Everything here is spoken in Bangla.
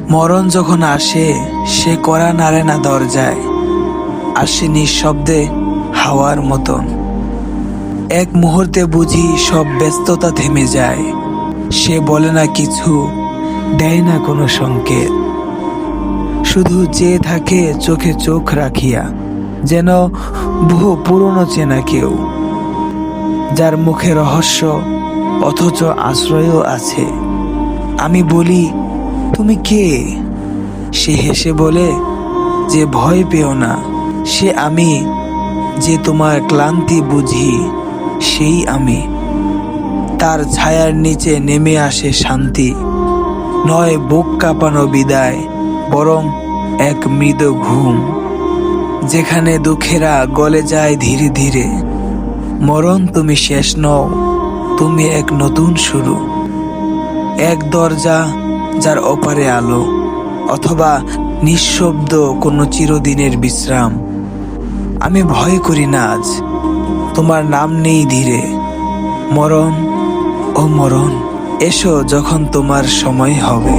মরণ যখন আসে, সে কড়া নাড়ে না দরজায়, আসে নিঃশব্দে হাওয়ার মতন। এক মুহূর্তে বুঝি সব ব্যস্ততা থেমে যায়। সে বলে না কিছু, দেয় না কোনো সংকেত, শুধু চেয়ে থাকে চোখে চোখ রাখিয়া, যেন বহু পুরনো চেনা কেউ, যার মুখে রহস্য অথচ আশ্রয়ও আছে। আমি বলি, তুমি কে? সে হেসে বলে, যে ভয় পেও না, সে আমি, যে তোমার ক্লান্তি বুঝি, সেই আমি। তার ছায়ার নিচে নেমে আসে শান্তি, নয় বুক কাঁপানো বিদায়, বরং এক মৃদু ঘুম, যেখানে দুঃখেরা গলে যায় ধীরে ধীরে। মরণ, তুমি শেষ নও, তুমি এক নতুন শুরু, এক দরজা যার ওপারে আলো, অথবা নিঃশব্দ কোনো চিরদিনের বিশ্রাম। আমি ভয় করি না আজ, তোমার নাম নেই ধীরে। মরণ, ও মরণ, এসো যখন তোমার সময় হবে।